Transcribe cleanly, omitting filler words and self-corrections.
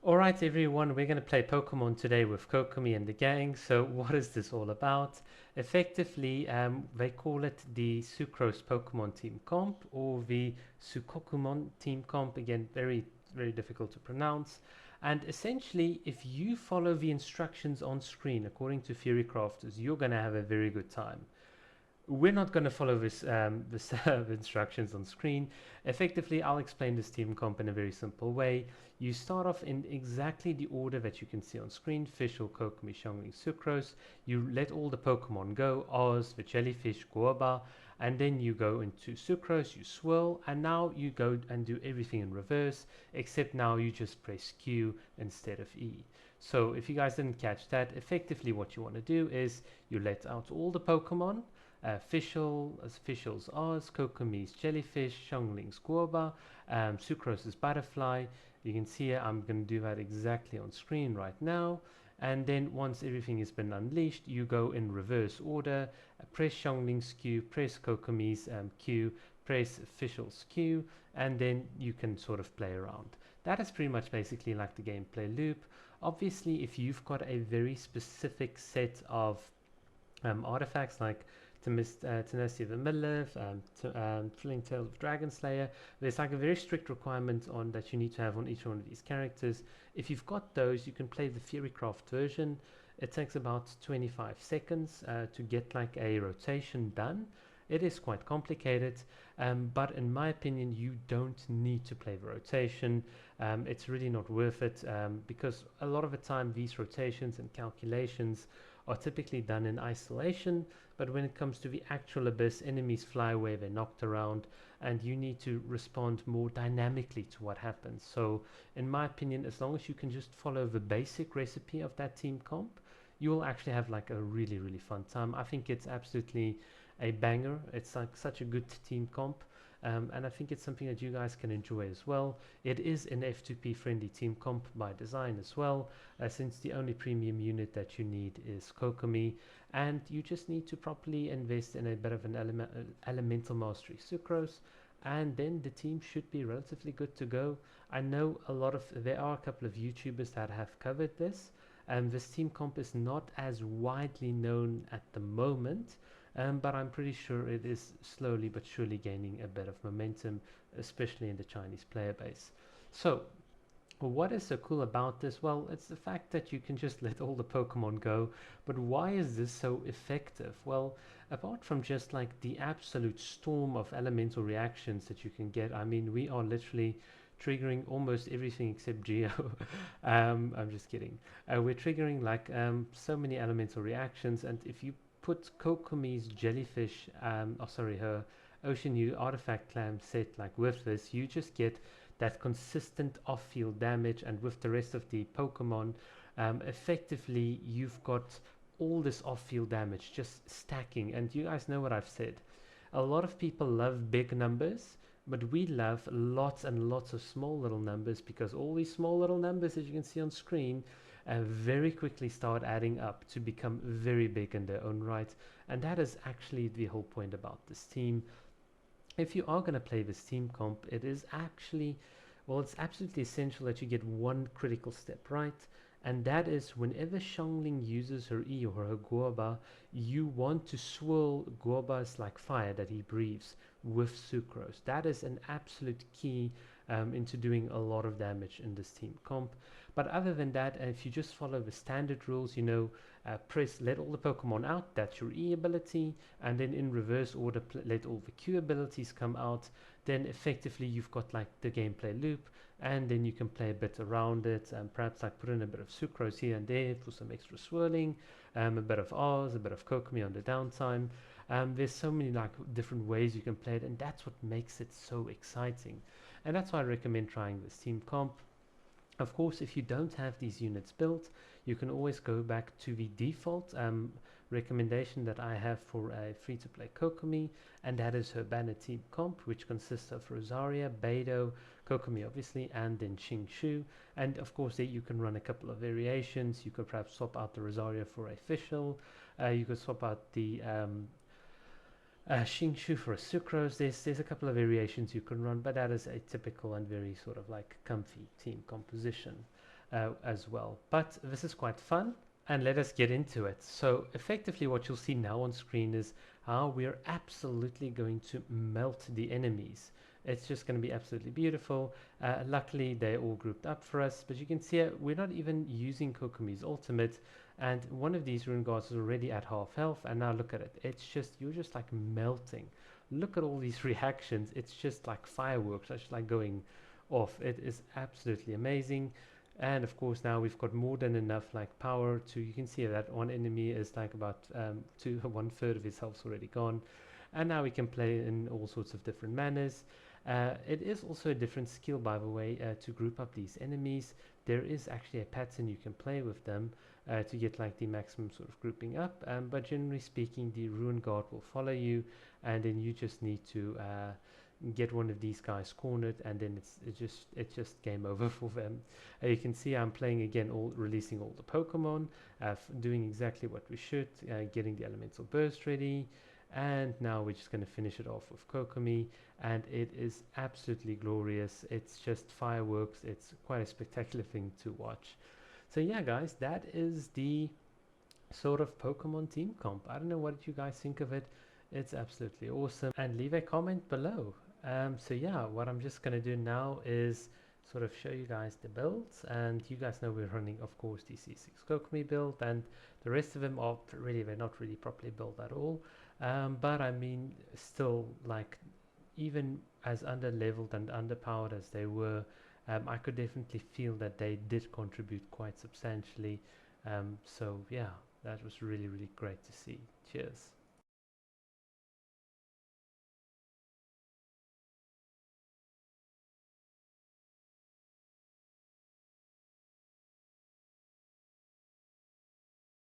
Alright everyone, we're going to play Pokemon today with Kokomi and the gang. So what is this all about? Effectively, they call it the Sucrose Pokemon Team Comp or the Sukokomon Team Comp. Again, very difficult to pronounce. And essentially, if you follow the instructions on screen according to Theory Crafters, you're going to have a very good time. We're not going to follow this instructions on screen. Effectively, I'll explain this team comp in a very simple way. You start off in exactly the order that you can see on screen: Fischl, Kokomi, Xiangling, Sucrose. You let all the Pokemon go: Oz, the jellyfish, Guoba, and then you go into Sucrose, you swirl, and now you go and do everything in reverse, except now you just press Q instead of E. So if you guys didn't catch that, effectively what you want to do is you let out all the Pokemon: Fischl's Oz, Kokomi's Jellyfish, Xiangling's Guoba, Sucrose's Butterfly. You can see here I'm going to do that exactly on screen right now. And then once everything has been unleashed, you go in reverse order. Press Xiangling's Q, press Kokomi's Q, press Fischl's Q, and then you can sort of play around. That is pretty much basically like the gameplay loop. Obviously, if you've got a very specific set of artifacts like Tenacity of the Midlife, Thrilling Tales of Dragon Slayer. There's like a very strict requirement on that you need to have on each one of these characters. If you've got those, you can play the Theorycraft version. It takes about 25 seconds to get like a rotation done. It is quite complicated, but in my opinion, you don't need to play the rotation. It's really not worth it because a lot of the time these rotations and calculations are typically done in isolation, but when it comes to the actual abyss, enemies fly away, they're knocked around, and you need to respond more dynamically to what happens. So in my opinion, as long as you can just follow the basic recipe of that team comp, you will actually have like a really fun time. I think it's absolutely a banger. It's like such a good team comp. And I think it's something that you guys can enjoy as well. It is an F2P friendly team comp by design as well, since the only premium unit that you need is Kokomi, and you just need to properly invest in a bit of an elemental mastery Sucrose, and then the team should be relatively good to go. I know there are a couple of YouTubers that have covered this, and this team comp is not as widely known at the moment. But I'm pretty sure it is slowly but surely gaining a bit of momentum, especially in the Chinese player base. So, what is so cool about this? Well, it's the fact that you can just let all the Pokemon go. But why is this so effective? Well, apart from just like the absolute storm of elemental reactions that you can get, I mean, we are literally triggering almost everything except Geo. I'm just kidding. We're triggering like so many elemental reactions, and if you put Kokomi's jellyfish, her Ocean U artifact clam set like with this, you just get that consistent off-field damage, and with the rest of the Pokemon, effectively you've got all this off-field damage just stacking. And you guys know what I've said. A lot of people love big numbers, but we love lots and lots of small little numbers, because all these small little numbers, as you can see on screen, very quickly start adding up to become very big in their own right. And that is actually the whole point about this team. If you are going to play this team comp, it is actually, well, it's absolutely essential that you get one critical step right, and that is whenever Xiangling uses her E or her Guoba, you want to swirl Guoba's like fire that he breathes with Sucrose. That is an absolute key into doing a lot of damage in this team comp. But other than that, if you just follow the standard rules, you know, let all the Pokemon out, that's your E ability, and then in reverse order let all the Q abilities come out, then effectively you've got like the gameplay loop, and then you can play a bit around it, and perhaps like put in a bit of Sucrose here and there for some extra swirling, a bit of Oz, a bit of Kokomi on the downtime. There's so many like different ways you can play it, and that's what makes it so exciting. And that's why I recommend trying this team comp. Of course, if you don't have these units built, you can always go back to the default recommendation that I have for a free-to-play Kokomi, and that is her banner team comp, which consists of Rosaria, Beidou, Kokomi obviously, and then Xingshu. And of course there you can run a couple of variations. You could perhaps swap out the Rosaria for a Fischl, you could swap out the Xingshu for a Sucrose. There's a couple of variations you can run, but that is a typical and very sort of like comfy team composition. as well. But this is quite fun, and let us get into it. So effectively what you'll see now on screen is how we're absolutely going to melt the enemies. It's just going to be absolutely beautiful. Luckily they're all grouped up for us, but you can see we're not even using Kokomi's ultimate, and one of these rune guards is already at half health, and now look at it. It's just, you're just like melting. Look at all these reactions. It's just like fireworks. It's like going off. It is absolutely amazing. And of course now we've got more than enough like power to, you can see that one enemy is like about one third of his health's already gone, and now we can play in all sorts of different manners. It is also a different skill, by the way, to group up these enemies. There is actually a pattern you can play with them to get like the maximum sort of grouping up, but generally speaking the ruin guard will follow you, and then you just need to get one of these guys cornered, and then it's just game over for them. You can see I'm playing again, releasing all the Pokemon, doing exactly what we should, getting the elemental burst ready, and now we're just going to finish it off with Kokomi, and it is absolutely glorious. It's just fireworks. It's quite a spectacular thing to watch. So yeah guys, that is the sort of Pokemon team comp. I don't know what you guys think of it. It's absolutely awesome, and leave a comment below. So yeah, what I'm just gonna do now is sort of show you guys the builds, and you guys know we're running of course the C6 Kokomi build, and the rest of them are really, they're not really properly built at all, but I mean still, like, even as under leveled and underpowered as they were, I could definitely feel that they did contribute quite substantially. So yeah, that was really, really great to see. Cheers.